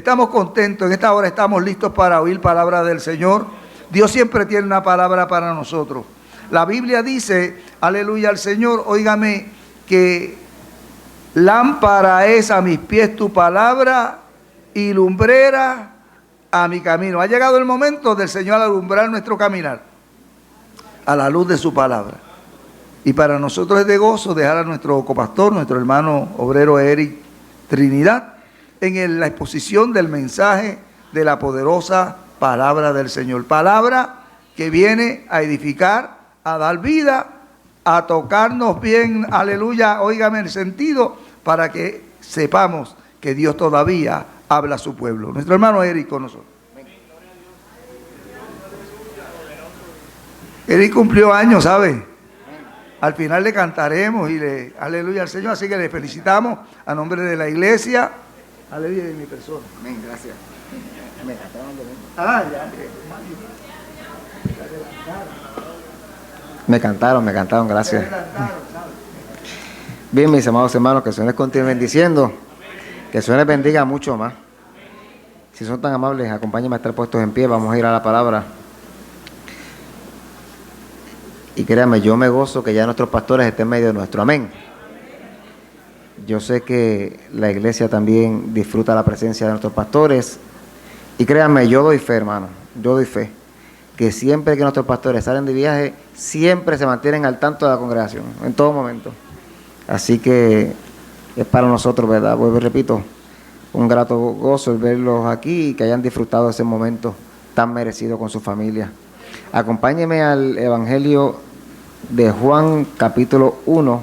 estamos contentos. En esta hora estamos listos para oír palabra del Señor. Dios siempre tiene una palabra para nosotros. La Biblia dice, aleluya al Señor, óigame, que lámpara es a mis pies tu palabra y lumbrera a mi camino. Ha llegado el momento del Señor alumbrar nuestro caminar a la luz de su palabra. Y para nosotros es de gozo dejar a nuestro copastor, nuestro hermano obrero Eric Trinidad, en la exposición del mensaje de la poderosa palabra del Señor. Palabra que viene a edificar, a dar vida, a tocarnos bien, aleluya, óigame el sentido, para que sepamos que Dios todavía habla a su pueblo. Nuestro hermano Eric con nosotros. Eric cumplió años, ¿sabe? Al final le cantaremos y le aleluya al Señor, así que le felicitamos a nombre de la iglesia. Aleluya de mi persona. Amén, gracias. Me cantaron de mí. Ah, ya. Me cantaron, gracias. Bien, mis amados hermanos, que el Señor les continúe bendiciendo, que el Señor les bendiga mucho más. Si son tan amables, acompáñenme a estar puestos en pie, vamos a ir a la palabra. Y créanme, yo me gozo que ya nuestros pastores estén en medio de nuestro, amén. Yo sé que la iglesia también disfruta la presencia de nuestros pastores. Y créanme, yo doy fe, hermano, yo doy fe, que siempre que nuestros pastores salen de viaje, siempre se mantienen al tanto de la congregación, en todo momento. Así que es para nosotros, ¿verdad? Vuelvo y repito, un grato gozo el verlos aquí y que hayan disfrutado de ese momento tan merecido con su familia. Acompáñenme al Evangelio de Juan, capítulo 1,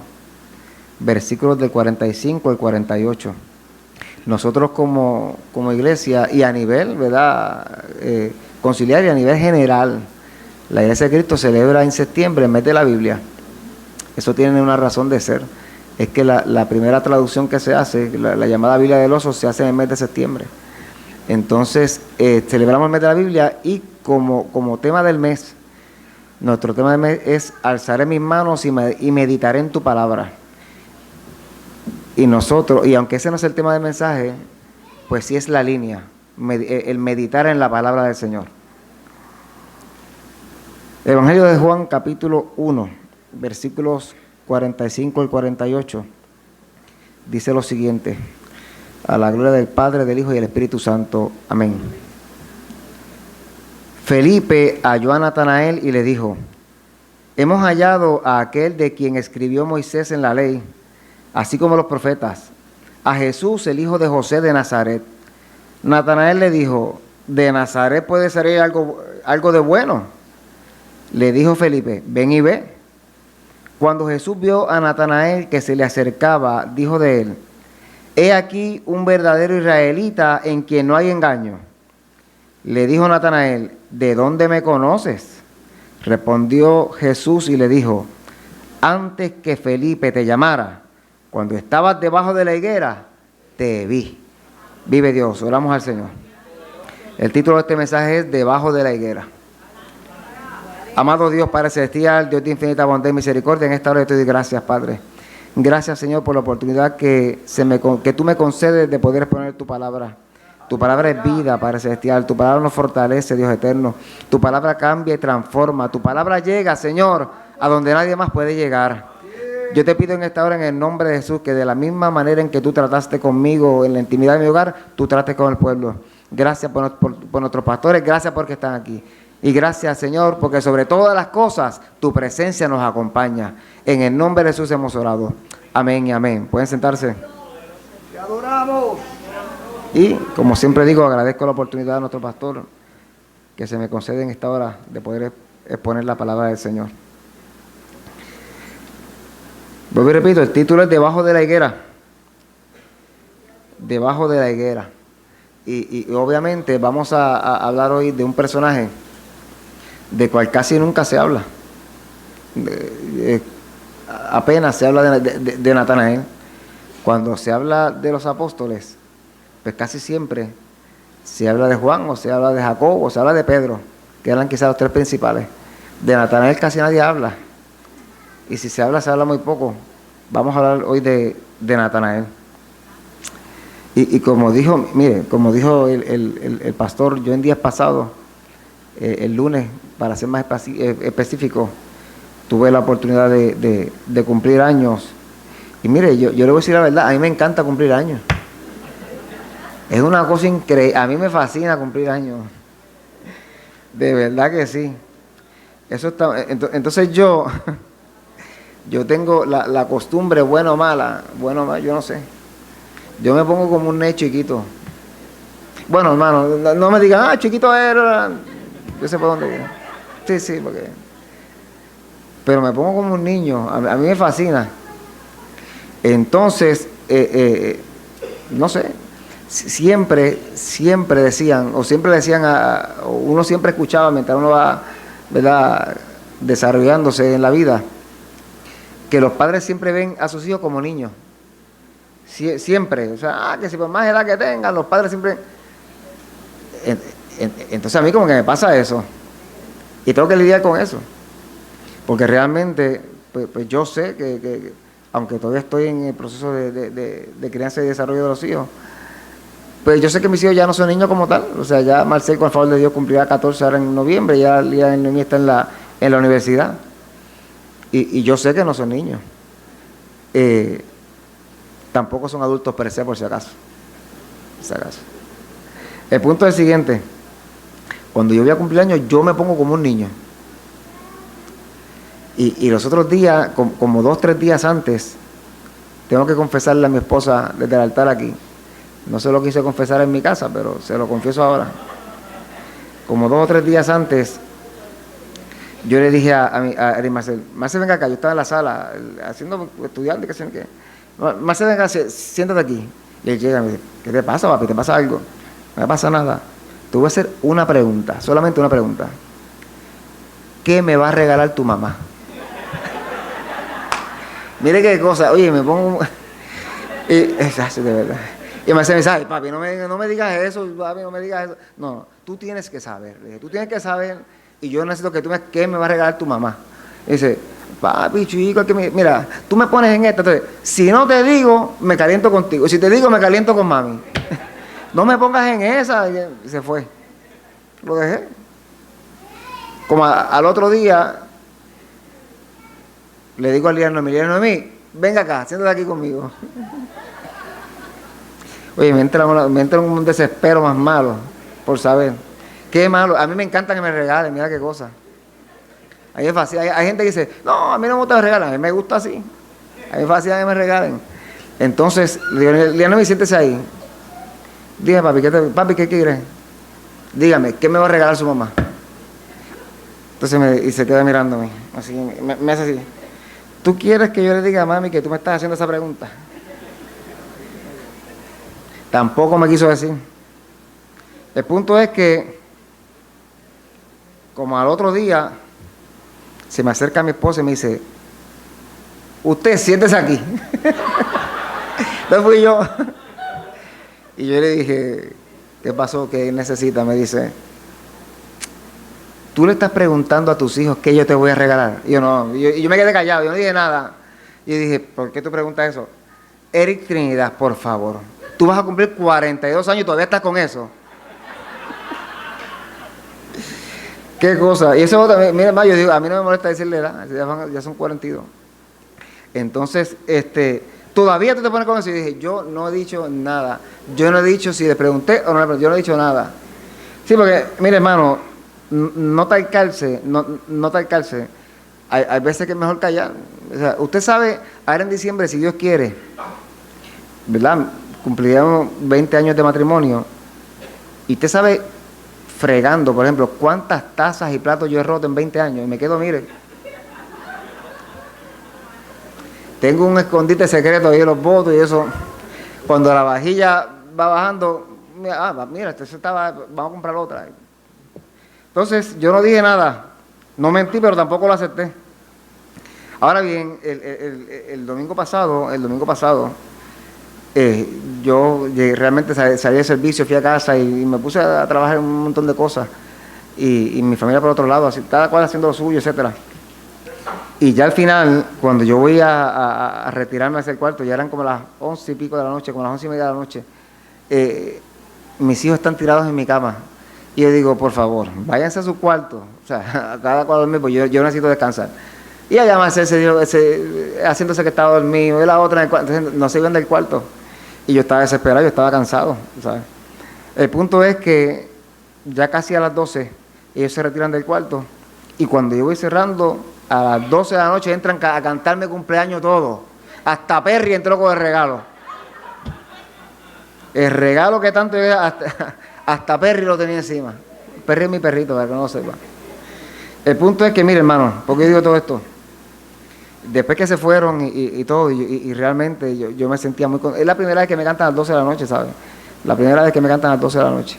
versículos del 45 al 48. Nosotros como iglesia y a nivel, ¿verdad?, conciliar y a nivel general, la Iglesia de Cristo celebra en septiembre el mes de la Biblia. Eso tiene una razón de ser. Es que la primera traducción que se hace, la llamada Biblia del Oso, se hace en el mes de septiembre. Entonces, celebramos el mes de la Biblia y como tema del mes, nuestro tema del mes es alzaré mis manos y meditaré en tu palabra. Y nosotros, y aunque ese no es el tema del mensaje, pues sí es la línea, el meditar en la palabra del Señor. Evangelio de Juan, capítulo 1, versículos 45 al 48, dice lo siguiente: a la gloria del Padre, del Hijo y del Espíritu Santo. Amén. Felipe halló a Natanael y le dijo: hemos hallado a aquel de quien escribió Moisés en la ley, así como los profetas, a Jesús, el hijo de José de Nazaret. Natanael le dijo: ¿de Nazaret puede salir algo de bueno? Le dijo Felipe: ven y ve. Cuando Jesús vio a Natanael que se le acercaba, dijo de él: he aquí un verdadero israelita en quien no hay engaño. Le dijo Natanael: ¿de dónde me conoces? Respondió Jesús y le dijo: antes que Felipe te llamara, cuando estabas debajo de la higuera, te vi. Vive Dios. Oramos al Señor. El título de este mensaje es Debajo de la higuera. Amado Dios, Padre Celestial, Dios de infinita bondad y misericordia, en esta hora yo te doy gracias, Padre. Gracias, Señor, por la oportunidad que tú me concedes de poder exponer tu palabra. Tu palabra es vida, Padre Celestial. Tu palabra nos fortalece, Dios eterno. Tu palabra cambia y transforma. Tu palabra llega, Señor, a donde nadie más puede llegar. Yo te pido en esta hora, en el nombre de Jesús, que de la misma manera en que tú trataste conmigo en la intimidad de mi hogar, tú trates con el pueblo. Gracias por nuestros pastores, gracias porque están aquí. Y gracias, Señor, porque sobre todas las cosas tu presencia nos acompaña. En el nombre de Jesús hemos orado. Amén y amén. ¿Pueden sentarse? ¡Te adoramos! Y, como siempre digo, agradezco la oportunidad a nuestro pastor que se me concede en esta hora de poder exponer la palabra del Señor. Vuelvo y repito, el título es Debajo de la higuera. Debajo de la higuera. Y obviamente vamos a hablar hoy de un personaje de cual casi nunca se habla. Apenas se habla de Natanael. Cuando se habla de los apóstoles, pues casi siempre se habla de Juan, o se habla de Jacob, o se habla de Pedro, que eran quizás los tres principales. De Natanael casi nadie habla. Y si se habla muy poco. Vamos a hablar hoy de Natanael. Y como dijo, mire, como dijo el pastor, yo en días pasados, el lunes, para ser más específico, tuve la oportunidad de cumplir años. Y mire, yo le voy a decir la verdad, a mí me encanta cumplir años. Es una cosa increíble, a mí me fascina cumplir años. De verdad que sí. Eso está, entonces yo tengo la costumbre, buena o mala, yo no sé. Yo me pongo como un nene chiquito. Bueno, hermano, no me digan, chiquito era. Yo sé por dónde ir. Sí, porque. Pero me pongo como un niño. A mí me fascina. Entonces, no sé. Siempre decían, uno siempre escuchaba mientras uno va, ¿verdad?, desarrollándose en la vida, que los padres siempre ven a sus hijos como niños. Siempre, o sea, que si por más edad que tengan, los padres siempre. Entonces a mí como que me pasa eso. Y tengo que lidiar con eso. Porque realmente, pues yo sé que aunque todavía estoy en el proceso de crianza y desarrollo de los hijos, pues yo sé que mis hijos ya no son niños como tal. O sea, ya Marcel, con el favor de Dios, cumplirá 14 ahora en noviembre, ya el niño está en la universidad. Y yo sé que no son niños. Tampoco son adultos per se, por si acaso. El punto es el siguiente. Cuando yo voy a cumplir años, yo me pongo como un niño. Y los otros días, como 2 o 3 días antes, tengo que confesarle a mi esposa desde el altar aquí. No se lo quise confesar en mi casa, pero se lo confieso ahora. Como 2 o 3 días antes, yo le dije a Marcel, venga acá, yo estaba en la sala, estudiando, qué sé qué. Marcel, venga, siéntate aquí. Y él llega y me dice, ¿qué te pasa, papi? ¿Te pasa algo? No me pasa nada. Te voy a hacer una pregunta, solamente una pregunta. ¿Qué me va a regalar tu mamá? Mire qué cosa, oye, me pongo... de verdad. Y Marcel me dice, ay, papi, no me digas eso, papi, no me digas eso. No, tú tienes que saber, le dije, tú tienes que saber, y yo necesito que tú me... ¿Qué me va a regalar tu mamá? Y dice, papi, chico, mira, tú me pones en esto, entonces, si no te digo, me caliento contigo, si te digo, me caliento con mami. No me pongas en esa. Y se fue. Lo dejé. Como al otro día, le digo a Noemí, venga acá, siéntate aquí conmigo. Oye, me entra un desespero más malo por saber. Qué malo. A mí me encanta que me regalen, mira qué cosa. A mí es fácil. Hay gente que dice, no, a mí no me gusta que me regalen, a mí me gusta así. A mí es fácil que me regalen. Entonces, le digo, Noemí, siéntese ahí. Dime, papi, ¿qué quieres? Dígame, ¿qué me va a regalar su mamá? Entonces y se queda mirándome, así, me hace así. ¿Tú quieres que yo le diga a mami que tú me estás haciendo esa pregunta? Tampoco me quiso decir. El punto es que, como al otro día, se me acerca mi esposa y me dice, usted siéntese aquí. Entonces fui yo. Y yo le dije, ¿qué pasó? ¿Qué necesita? Me dice, tú le estás preguntando a tus hijos qué yo te voy a regalar. Y yo no, yo me quedé callado, yo no dije nada. Y yo dije, ¿por qué tú preguntas eso? Eric Trinidad, por favor, tú vas a cumplir 42 años y todavía estás con eso. ¿Qué cosa? Y eso también, mire, yo digo, a mí no me molesta decirle edad, ya son 42. Entonces, todavía tú te pones con eso. Y dije, yo no he dicho nada. Yo no he dicho si le pregunté o no le pregunté. Yo no he dicho nada. Sí, porque, mire, hermano, no talcarse. Hay veces que es mejor callar. O sea, usted sabe, ahora en diciembre, si Dios quiere, ¿verdad? Cumpliríamos 20 años de matrimonio. Y usted sabe, fregando, por ejemplo, cuántas tazas y platos yo he roto en 20 años. Y me quedo, mire. Tengo un escondite secreto ahí en los botos y eso. Cuando la vajilla va bajando, mira, vamos a comprar otra. Entonces, yo no dije nada. No mentí, pero tampoco lo acepté. Ahora bien, el domingo pasado, yo realmente salí de servicio, fui a casa y me puse a trabajar en un montón de cosas. Y mi familia por otro lado, así, cada cual haciendo lo suyo, etcétera. Y ya al final, cuando yo voy a retirarme hacia el cuarto, ya eran como las 11 y pico de la noche, como las 11 y media de la noche, mis hijos están tirados en mi cama. Y yo digo, por favor, váyanse a su cuarto. O sea, a cada cual dormir, pues yo necesito descansar. Y allá más haciéndose que estaba dormido, y la otra en el cuarto. Entonces no se iban del cuarto. Y yo estaba desesperado, yo estaba cansado, ¿sabes? El punto es que ya casi a las 12, ellos se retiran del cuarto. Y cuando yo voy cerrando, a las 12 de la noche entran a cantarme cumpleaños todo. Hasta Perry entró con el regalo. El regalo que tanto yo, hasta Perry lo tenía encima. Perry es mi perrito, para que no lo sepa. El punto es que, mire, hermano, ¿por qué digo todo esto? Después que se fueron y todo, y realmente yo me sentía muy contento. Es la primera vez que me cantan a las 12 de la noche, ¿sabes? La primera vez que me cantan a las 12 de la noche.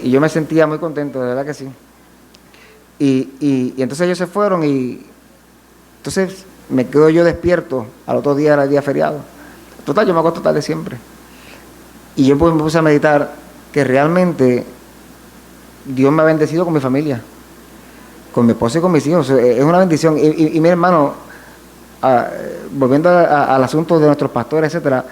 Y yo me sentía muy contento, de verdad que sí. Y entonces ellos se fueron y entonces me quedo yo despierto. Al otro día era el día feriado. Total, yo me acuesto tarde siempre. Y yo me puse a meditar que realmente Dios me ha bendecido con mi familia, con mi esposa y con mis hijos. Es una bendición. Y mi hermano, volviendo al asunto de nuestros pastores, etcétera,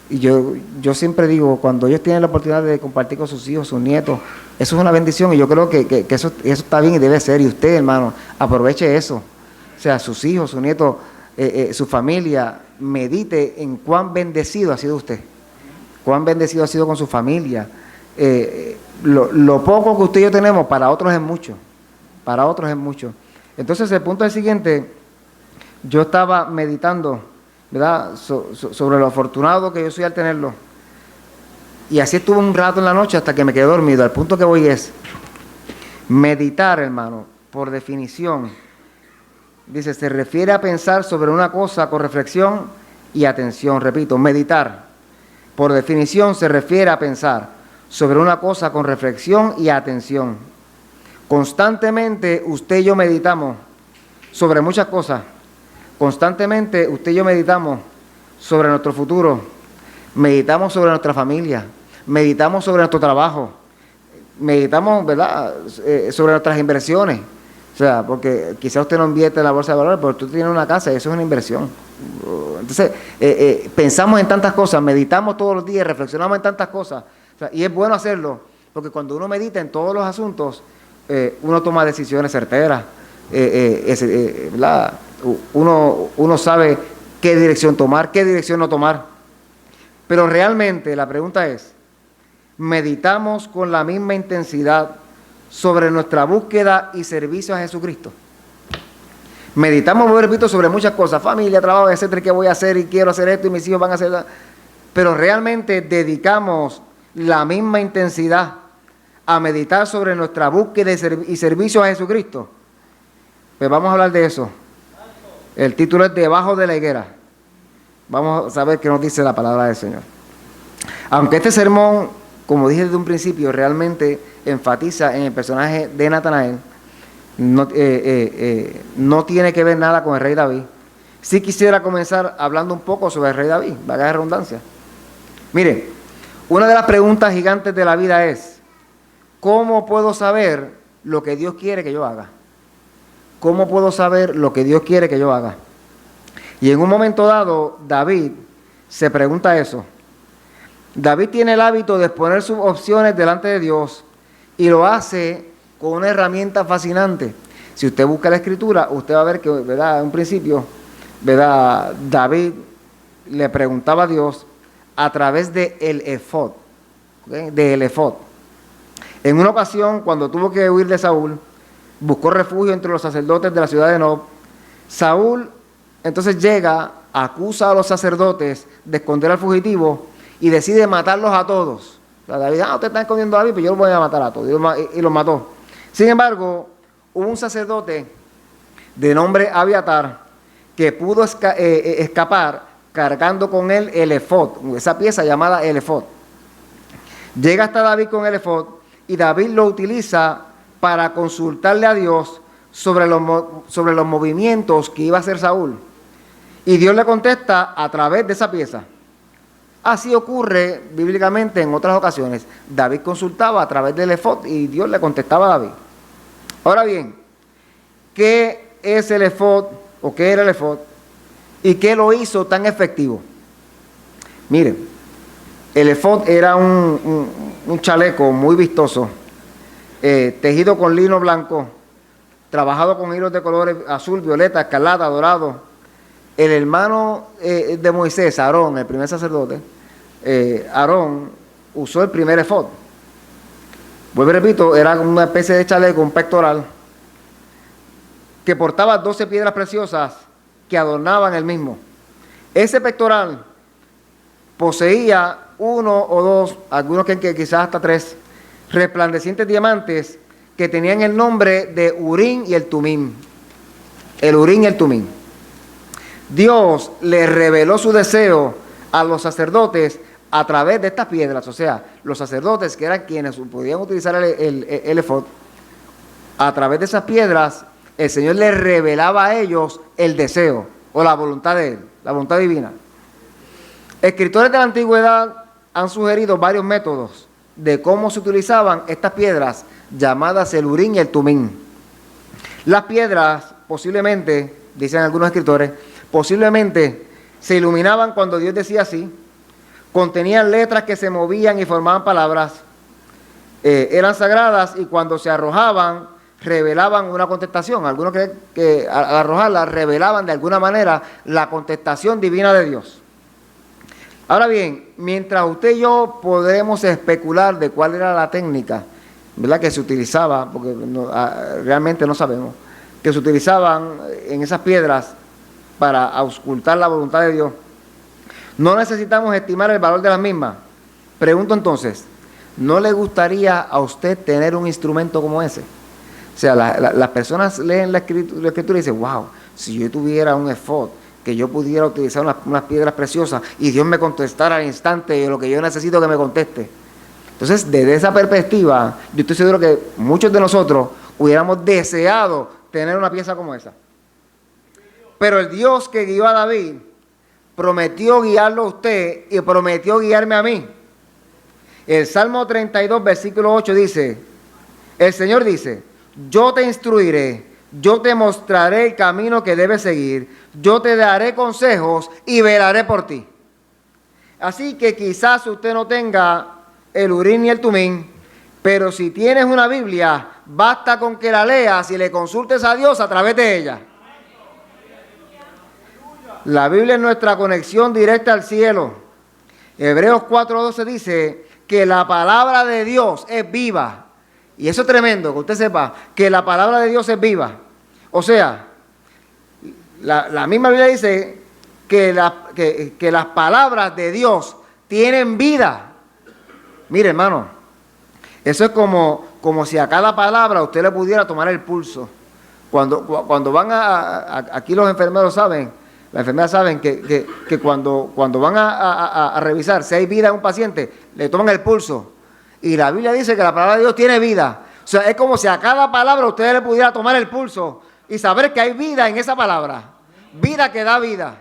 yo siempre digo, cuando ellos tienen la oportunidad de compartir con sus hijos, sus nietos, eso es una bendición, y yo creo que eso está bien y debe ser. Y usted, hermano, aproveche eso. O sea, sus hijos, sus nietos, su familia, medite en cuán bendecido ha sido usted, cuán bendecido ha sido con su familia. Lo poco que usted y yo tenemos, para otros es mucho. Para otros es mucho. Entonces, el punto es el siguiente. Yo estaba meditando, ¿verdad?, sobre lo afortunado que yo soy al tenerlo. Y así estuve un rato en la noche hasta que me quedé dormido. Al punto que voy es, meditar, hermano, por definición, dice, se refiere a pensar sobre una cosa con reflexión y atención. Repito, meditar, por definición, se refiere a pensar sobre una cosa con reflexión y atención. Constantemente usted y yo meditamos sobre muchas cosas. Constantemente usted y yo meditamos sobre nuestro futuro, meditamos sobre nuestra familia, meditamos sobre nuestro trabajo, meditamos, ¿verdad?, sobre nuestras inversiones. O sea, porque quizá usted no invierte en la bolsa de valores, pero tú tienes una casa y eso es una inversión. Entonces, pensamos en tantas cosas, meditamos todos los días, reflexionamos en tantas cosas. O sea, y es bueno hacerlo, porque cuando uno medita en todos los asuntos, uno toma decisiones certeras, ¿verdad? Uno sabe qué dirección tomar, qué dirección no tomar. Pero realmente la pregunta es, ¿meditamos con la misma intensidad sobre nuestra búsqueda y servicio a Jesucristo? Meditamos, repito, sobre muchas cosas, familia, trabajo, etcétera, qué voy a hacer y quiero hacer esto y mis hijos van a hacer eso. Pero realmente dedicamos la misma intensidad a meditar sobre nuestra búsqueda y servicio a Jesucristo. Pues vamos a hablar de eso. El título es Debajo de la higuera. Vamos a saber qué nos dice la palabra del Señor. Aunque este sermón, como dije desde un principio, realmente enfatiza en el personaje de Natanael, no tiene que ver nada con el rey David. Sí quisiera comenzar hablando un poco sobre el rey David, valga la redundancia. Mire, una de las preguntas gigantes de la vida es, ¿cómo puedo saber lo que Dios quiere que yo haga? ¿Cómo puedo saber lo que Dios quiere que yo haga? Y en un momento dado, David se pregunta eso. David tiene el hábito de exponer sus opciones delante de Dios y lo hace con una herramienta fascinante. Si usted busca la Escritura, usted va a ver que, ¿verdad?, en un principio, ¿verdad?, David le preguntaba a Dios a través de el efod, ¿okay?, de el efod. En una ocasión, cuando tuvo que huir de Saúl, buscó refugio entre los sacerdotes de la ciudad de Nob. Saúl entonces llega, acusa a los sacerdotes de esconder al fugitivo y decide matarlos a todos. O sea, David, ustedes están escondiendo a David, pero yo los voy a matar a todos. Y los mató. Sin embargo, hubo un sacerdote de nombre Abiatar que pudo escapar cargando con él el efod, esa pieza llamada el efod. Llega hasta David con el efod y David lo utiliza para consultarle a Dios sobre los movimientos que iba a hacer Saúl. Y Dios le contesta a través de esa pieza. Así ocurre bíblicamente en otras ocasiones. David consultaba a través del efod y Dios le contestaba a David. Ahora bien, ¿qué es el efod o qué era el efod y qué lo hizo tan efectivo? Miren, El efod era un chaleco muy vistoso, tejido con lino blanco, trabajado con hilos de colores azul, violeta, escarlata, dorado. El hermano de Moisés, Aarón, el primer sacerdote, Aarón usó el primer efod. Vuelvo y repito, era una especie de chaleco, un pectoral, que portaba 12 piedras preciosas que adornaban el mismo. Ese pectoral poseía 1 o 2, algunos que quizás hasta 3, resplandecientes diamantes que tenían el nombre de Urim y el Tumim. El Urim y el Tumim. Dios le reveló su deseo a los sacerdotes a través de estas piedras. O sea, los sacerdotes, que eran quienes podían utilizar el efod, a través de esas piedras, el Señor les revelaba a ellos el deseo o la voluntad de Él, la voluntad divina. Escritores de la antigüedad han sugerido varios métodos de cómo se utilizaban estas piedras llamadas el Urim y el Tumim. Las piedras posiblemente, dicen algunos escritores, posiblemente se iluminaban cuando Dios decía así, contenían letras que se movían y formaban palabras, eran sagradas y cuando se arrojaban revelaban una contestación. Algunos creen que al arrojarlas revelaban de alguna manera la contestación divina de Dios. Ahora bien, mientras usted y yo podemos especular de cuál era la técnica, ¿verdad?, que se utilizaba, porque realmente no sabemos, que se utilizaban en esas piedras para auscultar la voluntad de Dios, no necesitamos estimar el valor de las mismas. Pregunto entonces, ¿no le gustaría a usted tener un instrumento como ese? O sea, las personas leen la escritura y dicen, wow, si yo tuviera un efod, que yo pudiera utilizar unas piedras preciosas y Dios me contestara al instante lo que yo necesito que me conteste. Entonces, desde esa perspectiva, yo estoy seguro que muchos de nosotros hubiéramos deseado tener una pieza como esa. Pero el Dios que guió a David prometió guiarlo a usted y prometió guiarme a mí. El Salmo 32, versículo 8 dice, el Señor dice, yo te instruiré, yo te mostraré el camino que debes seguir, yo te daré consejos y velaré por ti. Así que quizás usted no tenga el Urim ni el Tumim, pero si tienes una Biblia, basta con que la leas y le consultes a Dios a través de ella. La Biblia es nuestra conexión directa al cielo. Hebreos 4:12 dice que la palabra de Dios es viva. Y eso es tremendo, que usted sepa que la palabra de Dios es viva. O sea, la misma Biblia dice que las palabras de Dios tienen vida. Mire, hermano, eso es como si a cada palabra usted le pudiera tomar el pulso. Cuando van aquí los enfermeros saben, las enfermeras saben que cuando van a revisar si hay vida en un paciente, le toman el pulso. Y la Biblia dice que la palabra de Dios tiene vida. O sea, es como si a cada palabra usted le pudiera tomar el pulso y saber que hay vida en esa palabra. Vida que da vida.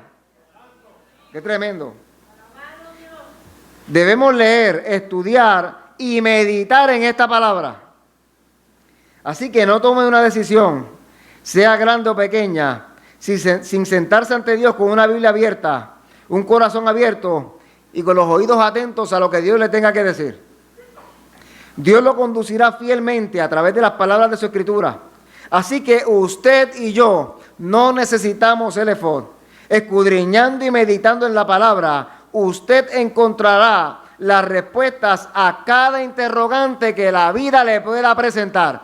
Qué tremendo. Debemos leer, estudiar y meditar en esta palabra. Así que no tome una decisión, sea grande o pequeña, sin sentarse ante Dios con una Biblia abierta, un corazón abierto y con los oídos atentos a lo que Dios le tenga que decir. Dios lo conducirá fielmente a través de las palabras de su Escritura. Así que usted y yo no necesitamos el efod. Escudriñando y meditando en la palabra, usted encontrará las respuestas a cada interrogante que la vida le pueda presentar.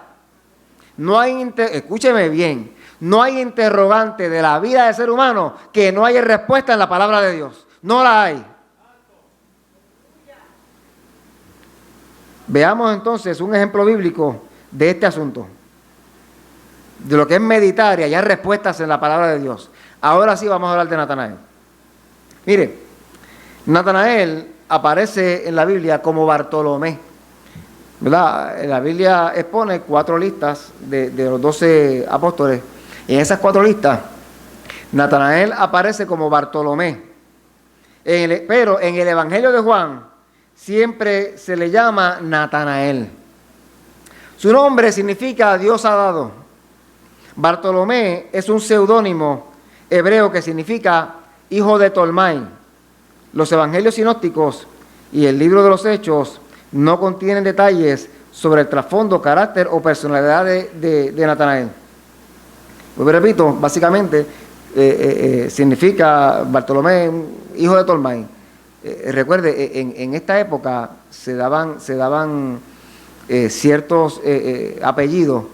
No hay, escúcheme bien, no hay interrogante de la vida del ser humano que no haya respuesta en la palabra de Dios. No la hay. Veamos entonces un ejemplo bíblico de este asunto, de lo que es meditar y hallar respuestas en la palabra de Dios. Ahora sí vamos a hablar de Natanael. Mire, Natanael aparece en la Biblia como Bartolomé, ¿verdad? La Biblia expone 4 listas de los 12 apóstoles. En esas 4 listas, Natanael aparece como Bartolomé. Pero en el Evangelio de Juan siempre se le llama Natanael. Su nombre significa Dios ha dado. Bartolomé es un seudónimo hebreo que significa hijo de Tolmai. Los evangelios sinópticos y el libro de los Hechos no contienen detalles sobre el trasfondo, carácter o personalidad de Natanael. Pues repito, básicamente significa Bartolomé, hijo de Tolmai. Recuerde, en esta época se daban ciertos apellidos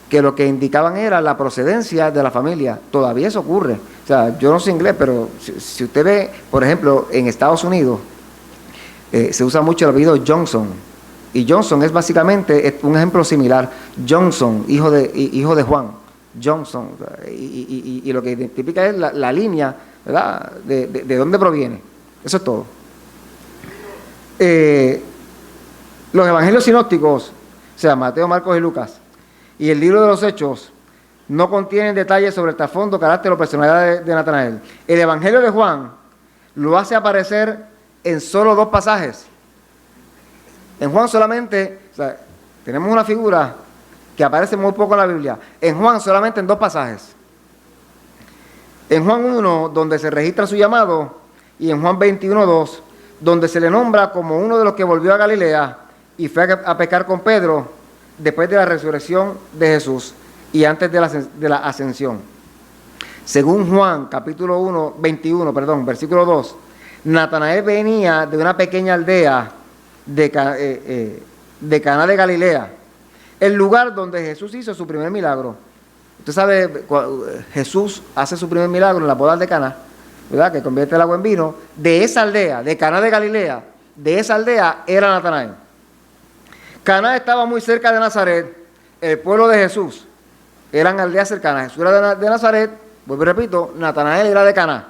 que lo que indicaban era la procedencia de la familia. Todavía eso ocurre. O sea, yo no sé inglés, pero si usted ve, por ejemplo, en Estados Unidos, se usa mucho el apellido Johnson. Y Johnson es básicamente un ejemplo similar. Johnson, hijo de Juan. Johnson. Y lo que identifica es la línea, ¿verdad? De dónde proviene. Eso es todo. Los evangelios sinópticos, o sea, Mateo, Marcos y Lucas, y el libro de los Hechos, no contienen detalles sobre el trasfondo, carácter o personalidad de Natanael. El evangelio de Juan lo hace aparecer en solo 2 pasajes. En Juan solamente, o sea, tenemos una figura que aparece muy poco en la Biblia. En Juan solamente en 2 pasajes. En Juan 1, donde se registra su llamado, y en Juan 21:2, donde se le nombra como uno de los que volvió a Galilea y fue a pescar con Pedro después de la resurrección de Jesús y antes de la ascensión. Según Juan, capítulo 1, 21, versículo 2, Natanael venía de una pequeña aldea de Caná de Galilea, el lugar donde Jesús hizo su primer milagro. Usted sabe, Jesús hace su primer milagro en la boda de Caná, ¿verdad? Que convierte el agua en vino. De esa aldea, de Caná de Galilea, de esa aldea era Natanael. Caná estaba muy cerca de Nazaret, el pueblo de Jesús. Eran aldeas cercanas. Jesús era de Nazaret, vuelvo y repito, Natanael era de Caná.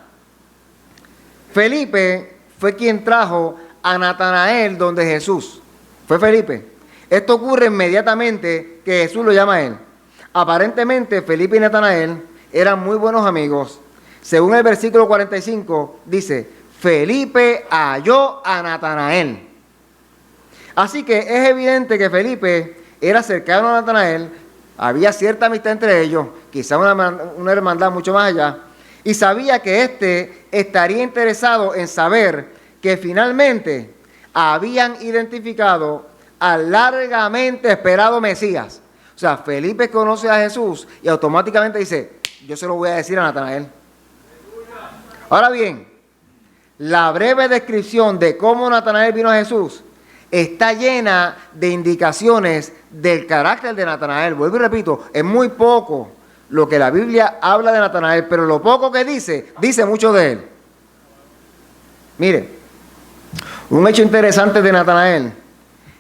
Felipe fue quien trajo a Natanael donde Jesús. Fue Felipe. Esto ocurre inmediatamente que Jesús lo llama a él. Aparentemente Felipe y Natanael eran muy buenos amigos. Según el versículo 45 dice, Felipe halló a Natanael. Así que es evidente que Felipe era cercano a Natanael, había cierta amistad entre ellos, quizá una hermandad mucho más allá, y sabía que éste estaría interesado en saber que finalmente habían identificado al largamente esperado Mesías. O sea, Felipe conoce a Jesús y automáticamente dice, yo se lo voy a decir a Natanael. Ahora bien, la breve descripción de cómo Natanael vino a Jesús está llena de indicaciones del carácter de Natanael. Vuelvo y repito, es muy poco lo que la Biblia habla de Natanael, pero lo poco que dice mucho de él. Mire, un hecho interesante de Natanael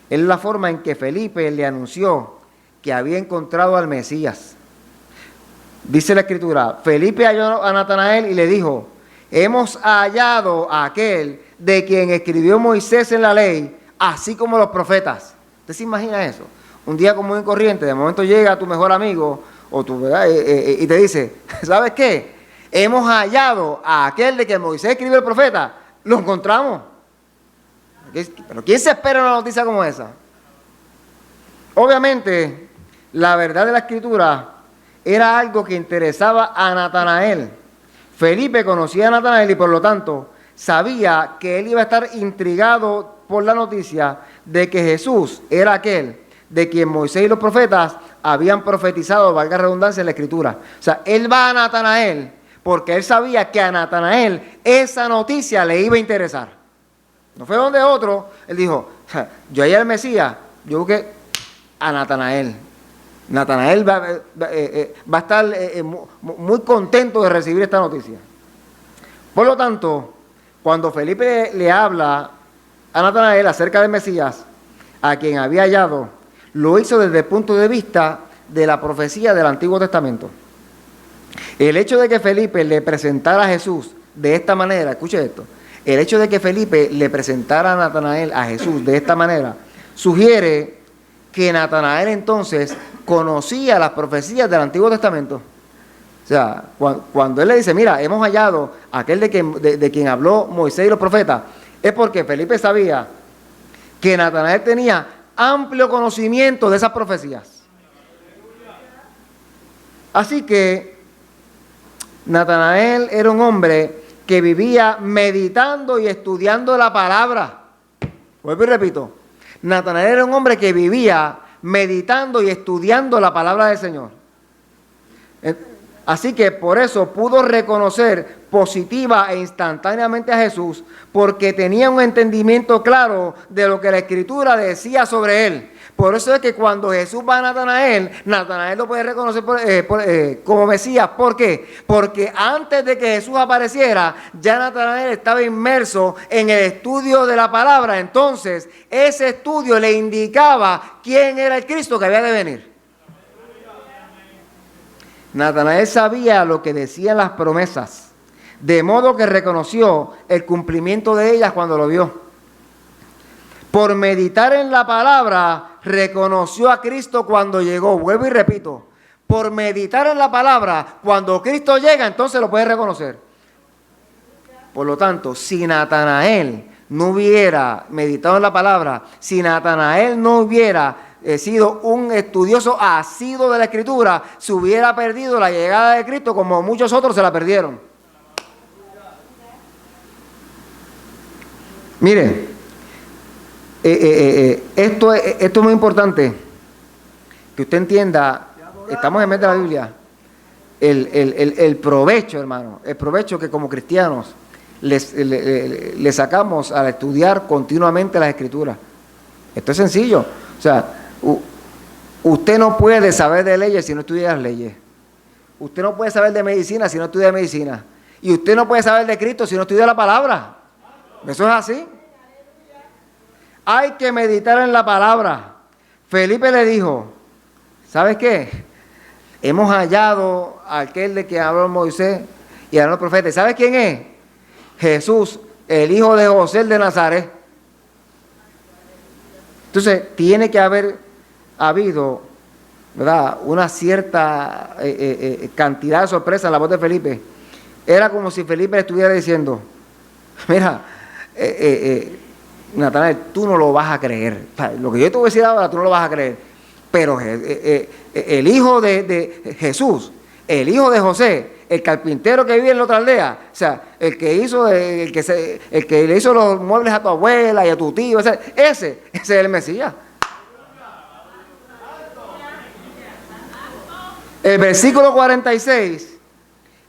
es la forma en que Felipe le anunció que había encontrado al Mesías. Dice la Escritura, Felipe halló a Natanael y le dijo, hemos hallado a aquel de quien escribió Moisés en la ley, así como los profetas. ¿Usted se imagina eso? Un día común y corriente, de momento llega tu mejor amigo o tu, ¿verdad? Y te dice, ¿sabes qué? Hemos hallado a aquel de que Moisés escribió el profeta. Lo encontramos. Pero ¿quién se espera una noticia como esa? Obviamente, la verdad de la Escritura era algo que interesaba a Natanael. Felipe conocía a Natanael y por lo tanto sabía que él iba a estar intrigado por la noticia de que Jesús era aquel de quien Moisés y los profetas habían profetizado, valga la redundancia, en la Escritura. O sea, él va a Natanael porque él sabía que a Natanael esa noticia le iba a interesar. No fue donde otro, él dijo, yo allá el Mesías, yo busqué a Natanael. Natanael va a estar muy contento de recibir esta noticia. Por lo tanto, cuando Felipe le habla a Natanael acerca del Mesías, a quien había hallado, lo hizo desde el punto de vista de la profecía del Antiguo Testamento. El hecho de que Felipe le presentara a Jesús de esta manera, escuche esto, el hecho de que Felipe le presentara a Natanael a Jesús de esta manera, sugiere que Natanael entonces conocía las profecías del Antiguo Testamento. O sea, cuando él le dice, mira, hemos hallado a aquel de quien habló Moisés y los profetas, es porque Felipe sabía que Natanael tenía amplio conocimiento de esas profecías. Así que Natanael era un hombre que vivía meditando y estudiando la palabra. Vuelvo y repito. Natanael era un hombre que vivía meditando y estudiando la palabra del Señor. Así que por eso pudo reconocer positiva e instantáneamente a Jesús, porque tenía un entendimiento claro de lo que la Escritura decía sobre él. Por eso es que cuando Jesús va a Natanael, Natanael lo puede reconocer como Mesías. ¿Por qué? Porque antes de que Jesús apareciera, ya Natanael estaba inmerso en el estudio de la palabra. Entonces, ese estudio le indicaba quién era el Cristo que había de venir. Natanael sabía lo que decían las promesas, de modo que reconoció el cumplimiento de ellas cuando lo vio. Por meditar en la palabra, reconoció a Cristo cuando llegó. Vuelvo y repito, por meditar en la palabra, cuando Cristo llega, entonces lo puede reconocer. Por lo tanto, si Natanael no hubiera meditado en la palabra, si Natanael no hubiera sido un estudioso asiduo de la Escritura, se hubiera perdido la llegada de Cristo como muchos otros se la perdieron. Mire, esto es muy importante que usted entienda. Estamos en medio de la Biblia. El provecho, hermano, el provecho que como cristianos le sacamos al estudiar continuamente las Escrituras. Esto es sencillo. O sea, usted no puede saber de leyes si no estudia las leyes. Usted no puede saber de medicina si no estudia medicina. Y usted no puede saber de Cristo si no estudia la palabra. Eso es así. Hay que meditar en la palabra. Felipe le dijo, ¿sabes qué? Hemos hallado a aquel de que habló Moisés y a los profetas. ¿Sabes quién es? Jesús, el hijo de José de Nazaret. Entonces, tiene que haber habido, ¿verdad?, una cierta cantidad de sorpresa en la voz de Felipe. Era como si Felipe le estuviera diciendo, mira, Natanael, tú no lo vas a creer. Lo que yo te voy a decir ahora, tú no lo vas a creer. Pero el hijo de Jesús, el hijo de José, el carpintero que vive en la otra aldea, o sea, el que le hizo los muebles a tu abuela y a tu tío, ese es el Mesías. El versículo 46,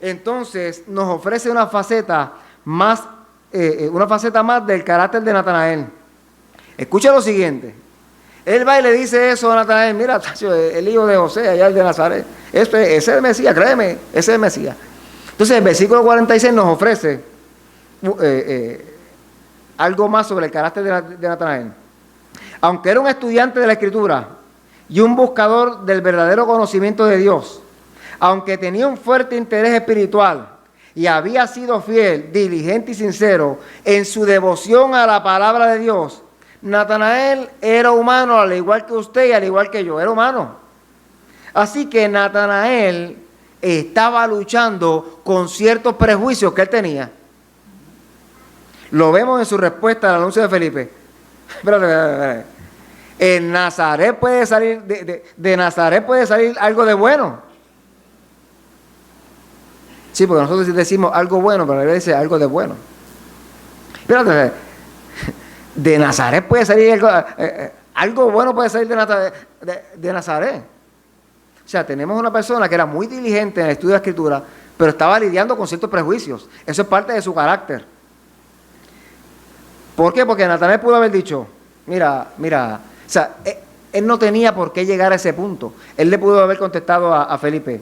entonces, nos ofrece una faceta más del carácter de Natanael. Escucha lo siguiente. Él va y le dice eso a Natanael, mira, el hijo de José, allá el de Nazaret, ese es el Mesías, créeme, ese es el Mesías. Entonces el versículo 46 nos ofrece algo más sobre el carácter de Natanael. Aunque era un estudiante de la Escritura y un buscador del verdadero conocimiento de Dios, aunque tenía un fuerte interés espiritual y había sido fiel, diligente y sincero en su devoción a la palabra de Dios, Natanael era humano al igual que usted y al igual que yo, era humano. Así que Natanael estaba luchando con ciertos prejuicios que él tenía. Lo vemos en su respuesta al anuncio de Felipe. Espérate. En Nazaret puede salir, de Nazaret puede salir algo de bueno. Sí, porque nosotros decimos algo bueno, pero a veces algo de bueno. Espérate. De Nazaret puede salir algo bueno, puede salir de Nazaret. O sea, tenemos una persona que era muy diligente en el estudio de la Escritura, pero estaba lidiando con ciertos prejuicios. Eso es parte de su carácter. ¿Por qué? Porque Natanael pudo haber dicho, mira, o sea, él no tenía por qué llegar a ese punto. Él le pudo haber contestado a Felipe,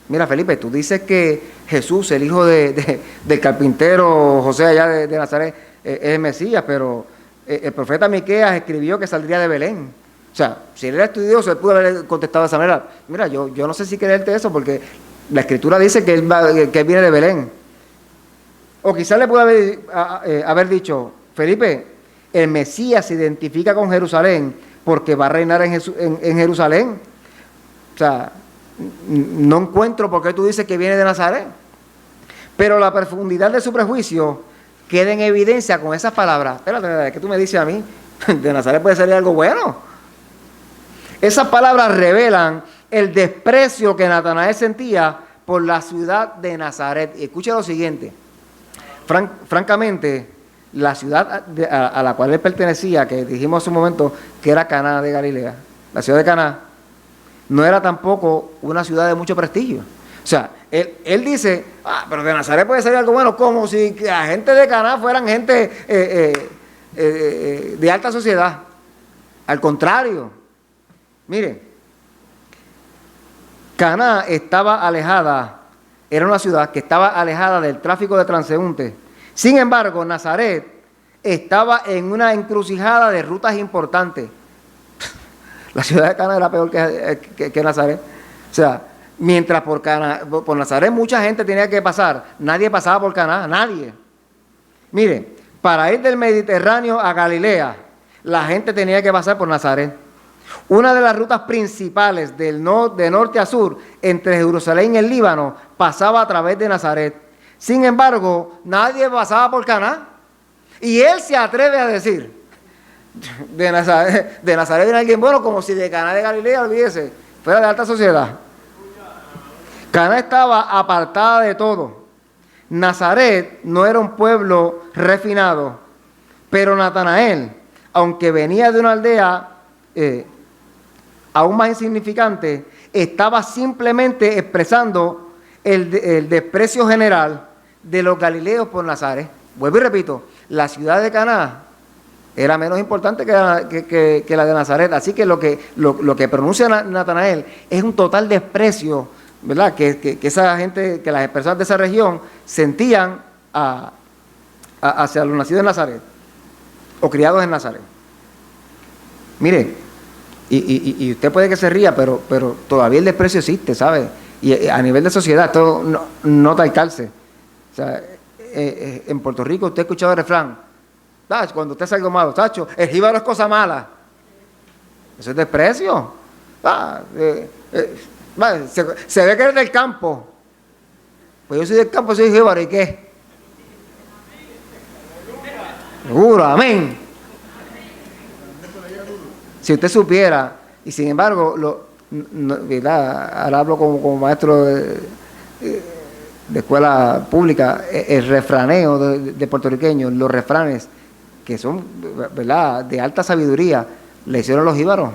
mira Felipe, tú dices que Jesús, el hijo del carpintero José allá de Nazaret, es el Mesías, pero el profeta Miqueas escribió que saldría de Belén. O sea, si él era estudioso, él pudo haber contestado de esa manera. Mira, yo no sé si creerte eso, porque la Escritura dice que él viene de Belén. O quizás le pudo haber dicho, Felipe, el Mesías se identifica con Jerusalén porque va a reinar en Jerusalén. O sea, no encuentro por qué tú dices que viene de Nazaret. Pero la profundidad de su prejuicio queda en evidencia con esas palabras. Espérate, ¿qué tú me dices a mí? De Nazaret puede salir algo bueno. Esas palabras revelan el desprecio que Natanael sentía por la ciudad de Nazaret. Y escucha lo siguiente. Francamente, la ciudad a la cual él pertenecía, que dijimos hace un momento que era Caná de Galilea, la ciudad de Caná, no era tampoco una ciudad de mucho prestigio. O sea, él dice, pero de Nazaret puede salir algo bueno, como si la gente de Caná fueran gente de alta sociedad. Al contrario, miren, Caná estaba alejada, era una ciudad que estaba alejada del tráfico de transeúntes. Sin embargo, Nazaret estaba en una encrucijada de rutas importantes. La ciudad de Caná era peor que Nazaret. O sea, mientras por Nazaret mucha gente tenía que pasar, nadie pasaba por Caná, nadie. Mire, para ir del Mediterráneo a Galilea, la gente tenía que pasar por Nazaret. Una de las rutas principales de norte a sur, entre Jerusalén y el Líbano, pasaba a través de Nazaret. Sin embargo, nadie pasaba por Caná. Y él se atreve a decir, de Nazaret viene alguien bueno, como si de Caná de Galilea, olvídese, fuera de alta sociedad. Caná estaba apartada de todo. Nazaret no era un pueblo refinado, pero Natanael, aunque venía de una aldea aún más insignificante, estaba simplemente expresando el desprecio general de los galileos por Nazaret. Vuelvo y repito, la ciudad de Caná era menos importante que la de Nazaret, así que lo que pronuncia Natanael es un total desprecio, ¿verdad? Que esa gente, que las personas de esa región sentían hacia los nacidos en Nazaret o criados en Nazaret. Mire, y usted puede que se ría, pero todavía el desprecio existe, ¿sabe? Y a nivel de sociedad, esto no tal calce. O sea, en Puerto Rico usted ha escuchado el refrán, cuando usted hace algo malo, tacho, el jíbaro es cosa mala. Eso es desprecio. Se ve que eres del campo. Pues yo soy del campo, soy jíbaro, ¿y qué? Seguro, amén. Si usted supiera, y sin embargo, ahora hablo como maestro de escuela pública, el refraneo de puertorriqueños, los refranes que son, ¿verdad?, de alta sabiduría, le hicieron los jíbaros.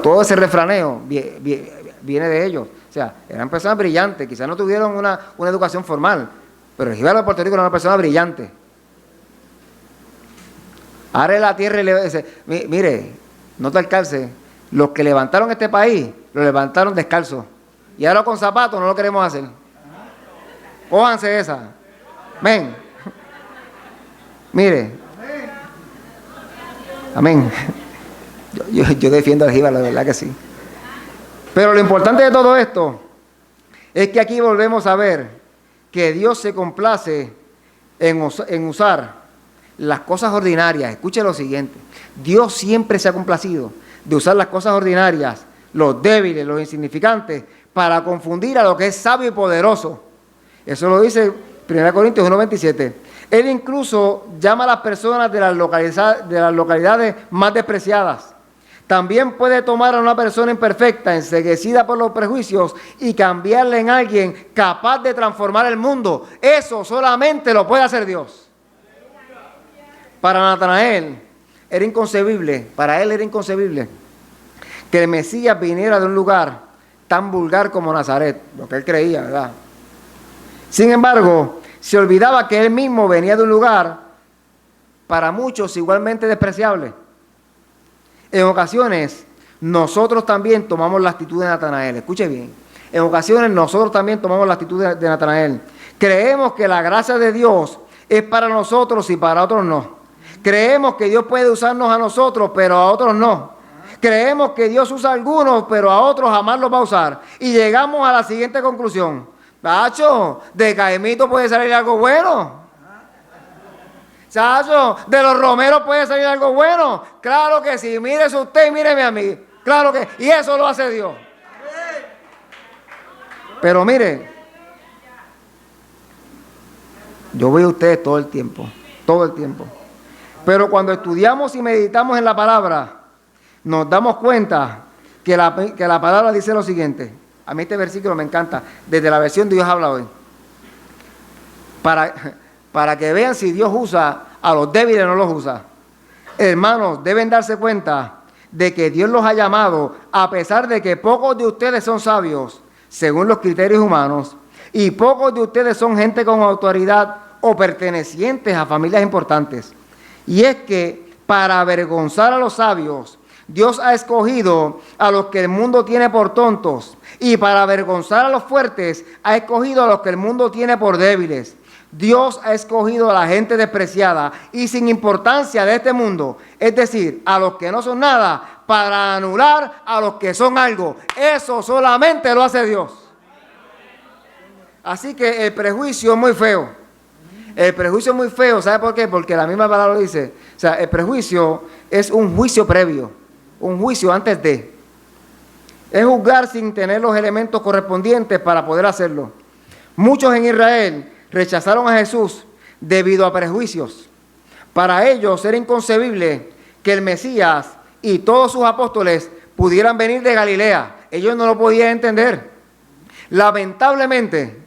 Todo ese refraneo viene de ellos. O sea, eran personas brillantes, quizás no tuvieron una educación formal, pero el jíbaro de Puerto Rico era una persona brillante. Are la tierra y le dice, mire, no te alcance, los que levantaron este país, lo levantaron descalzo. Y ahora con zapatos no lo queremos hacer. Cójanse esa. Ven. Mire. Amén. Yo defiendo al jíbaro, la verdad que sí. Pero lo importante de todo esto es que aquí volvemos a ver que Dios se complace en usar las cosas ordinarias. Escuche lo siguiente: Dios siempre se ha complacido de usar las cosas ordinarias, los débiles, los insignificantes, para confundir a lo que es sabio y poderoso. Eso lo dice 1 Corintios 1:27. Él incluso llama a las personas de las localidades más despreciadas. También puede tomar a una persona imperfecta, enceguecida por los prejuicios, y cambiarla en alguien capaz de transformar el mundo. Eso solamente lo puede hacer Dios. Para Natanael era inconcebible, que el Mesías viniera de un lugar tan vulgar como Nazaret, lo que él creía, ¿verdad? Sin embargo, se olvidaba que él mismo venía de un lugar para muchos igualmente despreciable. En ocasiones, nosotros también tomamos la actitud de Natanael. Escuche bien. En ocasiones, nosotros también tomamos la actitud de Natanael. Creemos que la gracia de Dios es para nosotros y para otros no. Creemos que Dios puede usarnos a nosotros, pero a otros no. Creemos que Dios usa a algunos, pero a otros jamás los va a usar. Y llegamos a la siguiente conclusión. Chacho, de Caimito puede salir algo bueno. Chacho, de los Romeros puede salir algo bueno. Claro que sí, mírese usted y míreme a mí. Claro que, y eso lo hace Dios. Pero mire, yo veo a ustedes todo el tiempo. Pero cuando estudiamos y meditamos en la palabra, nos damos cuenta que la palabra dice lo siguiente. A mí este versículo me encanta, desde la versión de Dios habla hoy. para que vean si Dios usa a los débiles o no los usa. Hermanos, deben darse cuenta de que Dios los ha llamado, a pesar de que pocos de ustedes son sabios, según los criterios humanos, y pocos de ustedes son gente con autoridad o pertenecientes a familias importantes. Y es que para avergonzar a los sabios, Dios ha escogido a los que el mundo tiene por tontos, y para avergonzar a los fuertes, ha escogido a los que el mundo tiene por débiles. Dios ha escogido a la gente despreciada y sin importancia de este mundo, es decir, a los que no son nada, para anular a los que son algo. Eso solamente lo hace Dios. Así que el prejuicio es muy feo. El prejuicio es muy feo, ¿sabe por qué? Porque la misma palabra lo dice. O sea, el prejuicio es un juicio previo, un juicio antes de. Es juzgar sin tener los elementos correspondientes para poder hacerlo. Muchos en Israel rechazaron a Jesús debido a prejuicios. Para ellos era inconcebible que el Mesías y todos sus apóstoles pudieran venir de Galilea. Ellos no lo podían entender. Lamentablemente,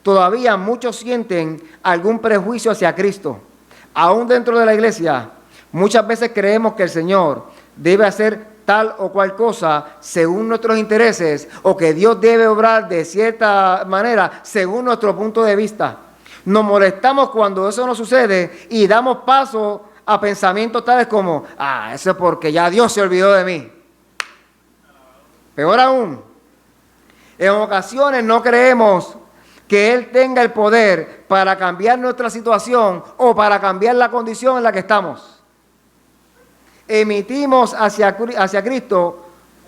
todavía muchos sienten algún prejuicio hacia Cristo. Aún dentro de la iglesia, muchas veces creemos que el Señor debe hacer tal o cual cosa según nuestros intereses, o que Dios debe obrar de cierta manera según nuestro punto de vista. Nos molestamos cuando eso no sucede y damos paso a pensamientos tales como, eso es porque ya Dios se olvidó de mí. Peor aún, en ocasiones no creemos que Él tenga el poder para cambiar nuestra situación o para cambiar la condición en la que estamos. Emitimos hacia Cristo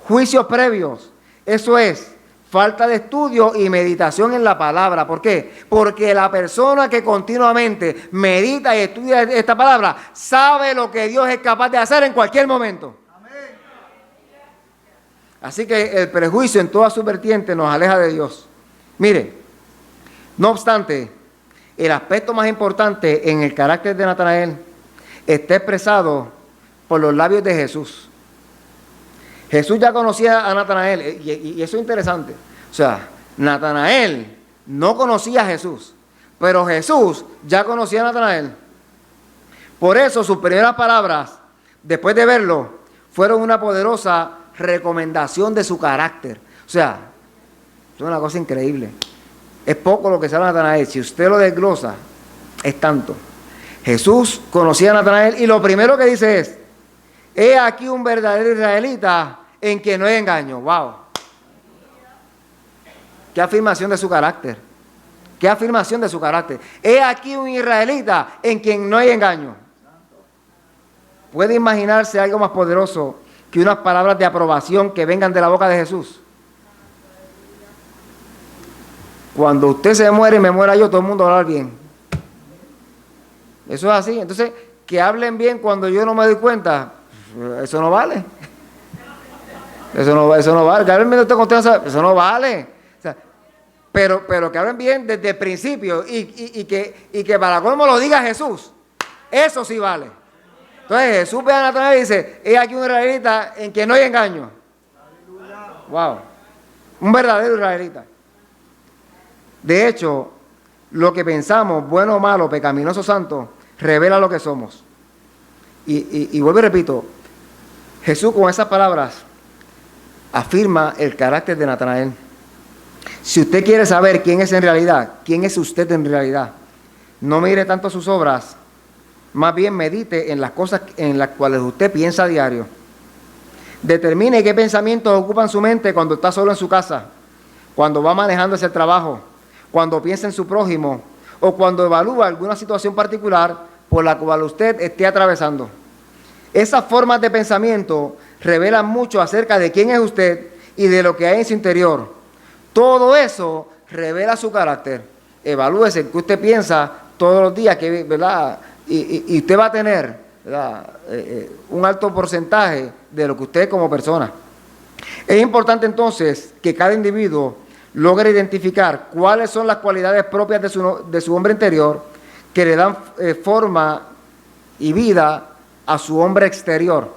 juicios previos. Eso es, falta de estudio y meditación en la palabra. ¿Por qué? Porque la persona que continuamente medita y estudia esta palabra sabe lo que Dios es capaz de hacer en cualquier momento. Amén. Así que el prejuicio en toda su vertiente nos aleja de Dios. Mire, no obstante, el aspecto más importante en el carácter de Natanael está expresado por los labios de Jesús. Jesús ya conocía a Natanael, y eso es interesante. O sea, Natanael no conocía a Jesús, pero Jesús ya conocía a Natanael. Por eso sus primeras palabras, después de verlo, fueron una poderosa recomendación de su carácter. O sea, es una cosa increíble. Es poco lo que sabe Natanael. Si usted lo desglosa, es tanto. Jesús conocía a Natanael y lo primero que dice es: he aquí un verdadero israelita en quien no hay engaño. ¡Wow! ¡Qué afirmación de su carácter! ¡Qué afirmación de su carácter! He aquí un israelita en quien no hay engaño. ¿Puede imaginarse algo más poderoso que unas palabras de aprobación que vengan de la boca de Jesús? Cuando usted se muere y me muera yo, todo el mundo va a hablar bien. Eso es así. Entonces, que hablen bien cuando yo no me doy cuenta, eso no vale. Eso no vale. Que hablen bien de usted confianza, eso no vale. O sea, pero que hablen bien desde el principio y que para colmo lo diga Jesús. Eso sí vale. Entonces Jesús ve a Natanael y dice: he aquí un israelita en quien no hay engaño. Wow. Un verdadero israelita. De hecho, lo que pensamos, bueno o malo, pecaminoso o santo, revela lo que somos. Y vuelvo y repito, Jesús con esas palabras afirma el carácter de Natanael. Si usted quiere saber quién es en realidad, quién es usted en realidad, no mire tanto sus obras, más bien medite en las cosas en las cuales usted piensa a diario. Determine qué pensamientos ocupan su mente cuando está solo en su casa, cuando va manejando hacia el trabajo, cuando piensa en su prójimo o cuando evalúa alguna situación particular por la cual usted esté atravesando. Esas formas de pensamiento revelan mucho acerca de quién es usted y de lo que hay en su interior. Todo eso revela su carácter. Evalúese qué usted piensa todos los días, ¿verdad? Y usted va a tener, ¿verdad?, un alto porcentaje de lo que usted es como persona. Es importante entonces que cada individuo logre identificar cuáles son las cualidades propias de su hombre interior que le dan forma y vida a su hombre exterior,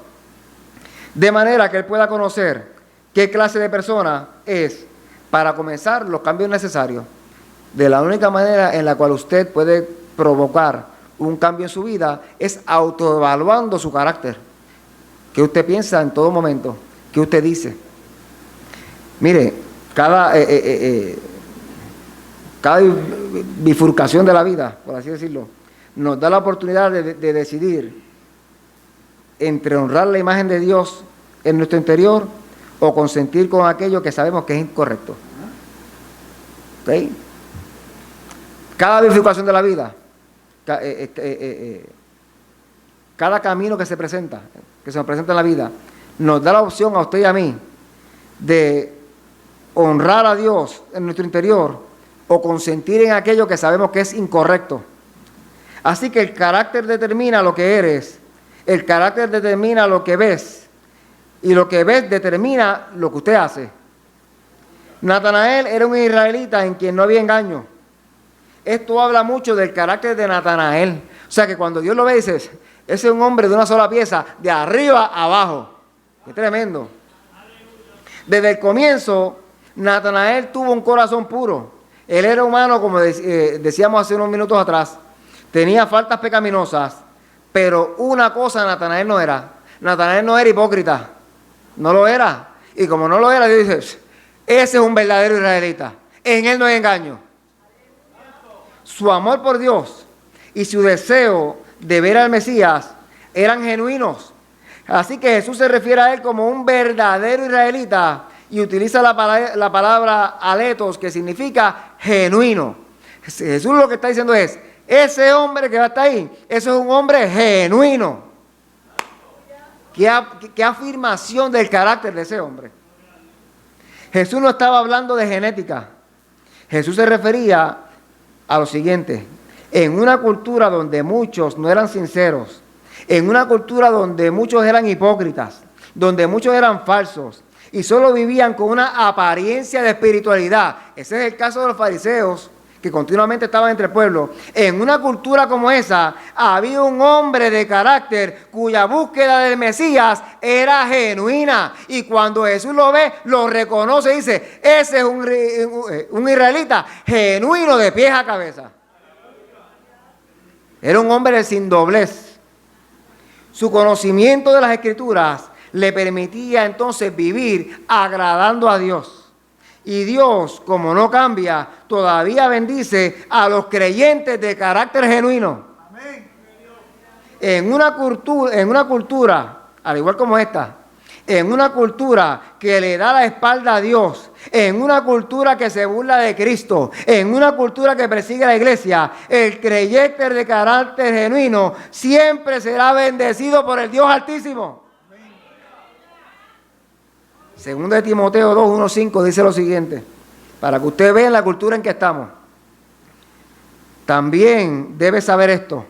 de manera que él pueda conocer qué clase de persona es para comenzar los cambios necesarios. De la única manera en la cual usted puede provocar un cambio en su vida es autoevaluando su carácter. ¿Qué usted piensa en todo momento? ¿Qué usted dice? Mire, cada bifurcación de la vida, por así decirlo, nos da la oportunidad de decidir entre honrar la imagen de Dios en nuestro interior o consentir con aquello que sabemos que es incorrecto. ¿Ok? Cada bifurcación de la vida, cada camino que se nos presenta en la vida, nos da la opción a usted y a mí de honrar a Dios en nuestro interior o consentir en aquello que sabemos que es incorrecto. Así que el carácter determina lo que eres, el carácter determina lo que ves, y lo que ves determina lo que usted hace. Natanael era un israelita en quien no había engaño. Esto habla mucho del carácter de Natanael. O sea que cuando Dios lo ve, dices, ese es un hombre de una sola pieza, de arriba a abajo. ¡Qué tremendo! Desde el comienzo, Natanael tuvo un corazón puro. Él era humano, como decíamos hace unos minutos atrás. Tenía faltas pecaminosas, pero una cosa Natanael no era. Natanael no era hipócrita. No lo era. Y como no lo era, Dios dice, ese es un verdadero israelita. En él no hay engaño. Su amor por Dios y su deseo de ver al Mesías eran genuinos. Así que Jesús se refiere a él como un verdadero israelita y utiliza la palabra aletos, que significa genuino. Jesús lo que está diciendo es, ese hombre que va a estar ahí, ese es un hombre genuino. ¿Qué afirmación del carácter de ese hombre? Jesús no estaba hablando de genética. Jesús se refería a lo siguiente: en una cultura donde muchos no eran sinceros, en una cultura donde muchos eran hipócritas, donde muchos eran falsos y solo vivían con una apariencia de espiritualidad. Ese es el caso de los fariseos, que continuamente estaban entre el pueblo. En una cultura como esa, había un hombre de carácter cuya búsqueda del Mesías era genuina. Y cuando Jesús lo ve, lo reconoce y dice, ese es un israelita genuino de pies a cabeza. Era un hombre sin doblez. Su conocimiento de las Escrituras le permitía entonces vivir agradando a Dios. Y Dios, como no cambia, todavía bendice a los creyentes de carácter genuino. Amén. En una cultura, al igual como esta, en una cultura que le da la espalda a Dios, en una cultura que se burla de Cristo, en una cultura que persigue a la iglesia, el creyente de carácter genuino siempre será bendecido por el Dios Altísimo. Segundo de Timoteo 2, 1, 5 dice lo siguiente, para que usted vea la cultura en que estamos. También debe saber esto,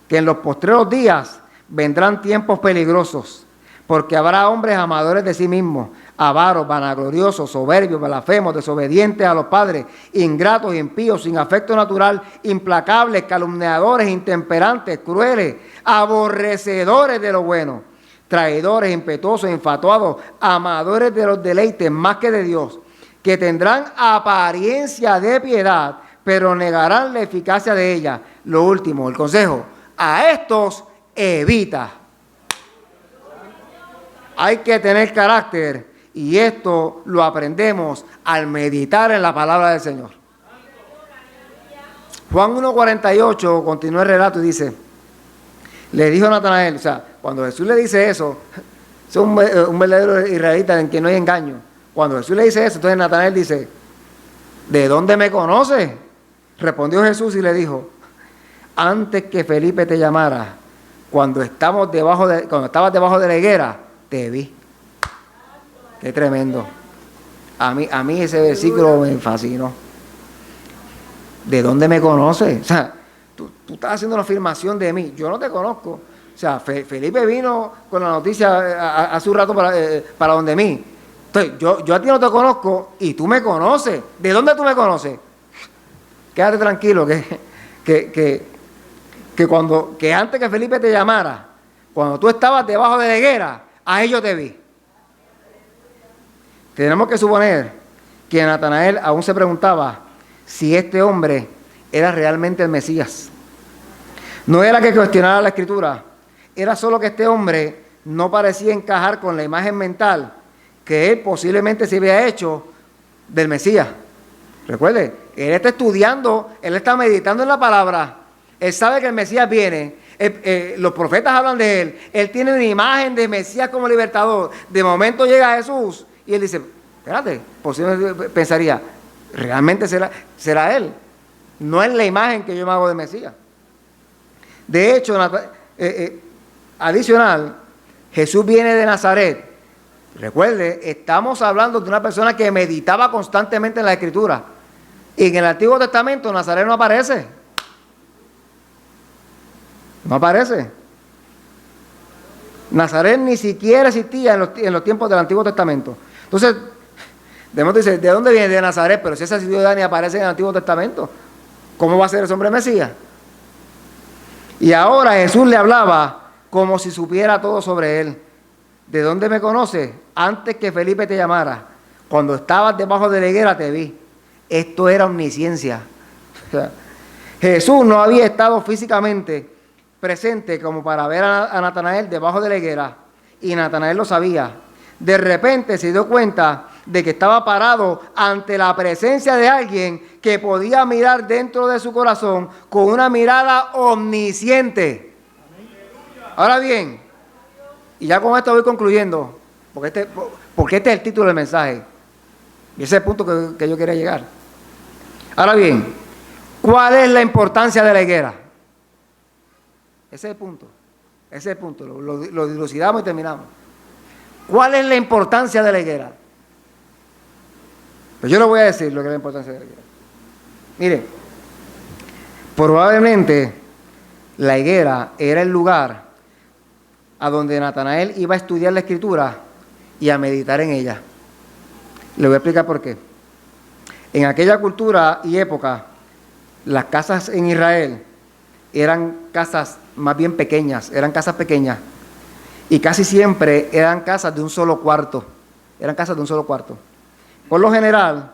que en los postreros días vendrán tiempos peligrosos, porque habrá hombres amadores de sí mismos, avaros, vanagloriosos, soberbios, blasfemos, desobedientes a los padres, ingratos, impíos, sin afecto natural, implacables, calumniadores, intemperantes, crueles, aborrecedores de lo bueno, traidores, impetuosos, infatuados, amadores de los deleites más que de Dios, que tendrán apariencia de piedad, pero negarán la eficacia de ella. Lo último, el consejo, a estos evita. Hay que tener carácter y esto lo aprendemos al meditar en la palabra del Señor. Juan 1:48 continúa el relato y dice, le dijo Natanael, o sea, cuando Jesús le dice eso, es un verdadero israelita en quien no hay engaño. Cuando Jesús le dice eso, entonces Natanael dice, ¿de dónde me conoces? Respondió Jesús y le dijo, antes que Felipe te llamara, cuando estabas debajo de la higuera, te vi. Qué tremendo. A mí ese versículo me fascinó. ¿De dónde me conoces? O sea, tú estás haciendo una afirmación de mí. Yo no te conozco. O sea, Felipe vino con la noticia hace un rato para donde mí. Entonces, yo a ti no te conozco y tú me conoces. ¿De dónde tú me conoces? Quédate tranquilo que antes que Felipe te llamara, cuando tú estabas debajo de la higuera, ahí yo te vi. Tenemos que suponer que Natanael aún se preguntaba si este hombre era realmente el Mesías. No era que cuestionara la Escritura, era solo que este hombre no parecía encajar con la imagen mental que él posiblemente se había hecho del Mesías. Recuerde, él está estudiando, él está meditando en la palabra, él sabe que el Mesías viene, los profetas hablan de él tiene una imagen de Mesías como libertador. De momento llega Jesús y él dice, espérate, posiblemente pensaría, realmente será él, no es la imagen que yo me hago de Mesías. De hecho, adicional, Jesús viene de Nazaret. Recuerde, estamos hablando de una persona que meditaba constantemente en la Escritura. Y en el Antiguo Testamento Nazaret no aparece. No aparece. Nazaret ni siquiera existía en los tiempos del Antiguo Testamento. Entonces, decir, ¿de dónde viene? De Nazaret, pero si esa ciudad ni aparece en el Antiguo Testamento, ¿cómo va a ser ese hombre Mesías? Y ahora Jesús le hablaba como si supiera todo sobre él. ¿De dónde me conoces? Antes que Felipe te llamara, cuando estabas debajo de la higuera te vi. Esto era omnisciencia. O sea, Jesús no había estado físicamente presente como para ver a Natanael debajo de la higuera, y Natanael lo sabía. De repente se dio cuenta de que estaba parado ante la presencia de alguien que podía mirar dentro de su corazón con una mirada omnisciente. Ahora bien, y ya con esto voy concluyendo, porque este es el título del mensaje, y ese es el punto que yo quería llegar. Ahora bien, ¿cuál es la importancia de la higuera? Ese es el punto, lo dilucidamos y terminamos. ¿Cuál es la importancia de la higuera? Pues yo le voy a decir lo que es la importancia de la higuera. Mire, probablemente la higuera era el lugar a donde Natanael iba a estudiar la Escritura y a meditar en ella. Le voy a explicar por qué. En aquella cultura y época, las casas en Israel eran casas más bien pequeñas, y casi siempre eran casas de un solo cuarto. Por lo general,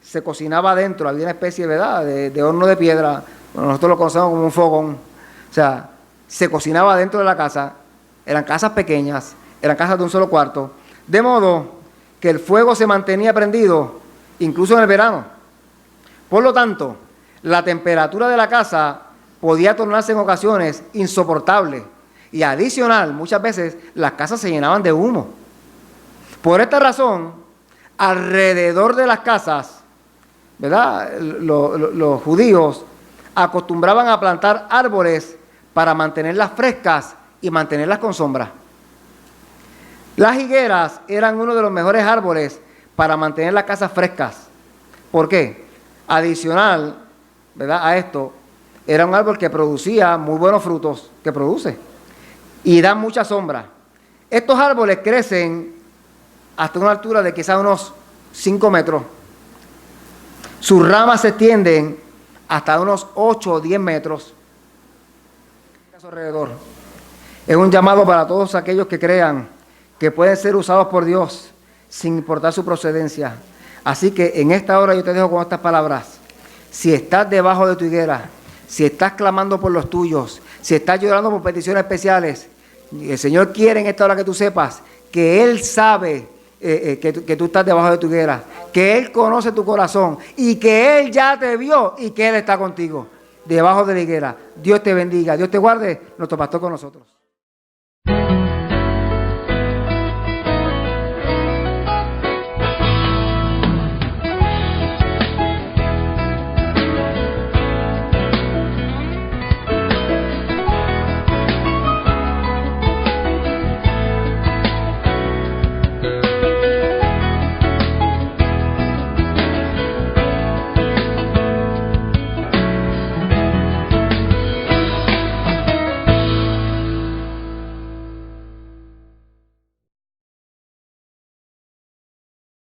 se cocinaba adentro, había una especie, ¿verdad?, de horno de piedra, bueno, nosotros lo conocemos como un fogón. O sea, se cocinaba dentro de la casa, eran casas pequeñas, eran casas de un solo cuarto, de modo que el fuego se mantenía prendido incluso en el verano. Por lo tanto, la temperatura de la casa podía tornarse en ocasiones insoportable, y adicional, muchas veces las casas se llenaban de humo. Por esta razón, alrededor de las casas, ¿verdad?, los judíos acostumbraban a plantar árboles para mantenerlas frescas y mantenerlas con sombra. Las higueras eran uno de los mejores árboles para mantener las casas frescas. ¿Por qué? Adicional, ¿verdad?, a esto, era un árbol que producía muy buenos frutos, que produce, y da mucha sombra. Estos árboles crecen hasta una altura de quizás unos 5 metros. Sus ramas se extienden hasta unos 8 o 10 metros a su alrededor. Es un llamado para todos aquellos que crean que pueden ser usados por Dios sin importar su procedencia. Así que en esta hora yo te dejo con estas palabras. Si estás debajo de tu higuera, si estás clamando por los tuyos, si estás llorando por peticiones especiales, el Señor quiere en esta hora que tú sepas que Él sabe que tú estás debajo de tu higuera, que Él conoce tu corazón y que Él ya te vio y que Él está contigo debajo de la higuera. Dios te bendiga, Dios te guarde. Nuestro pastor con nosotros.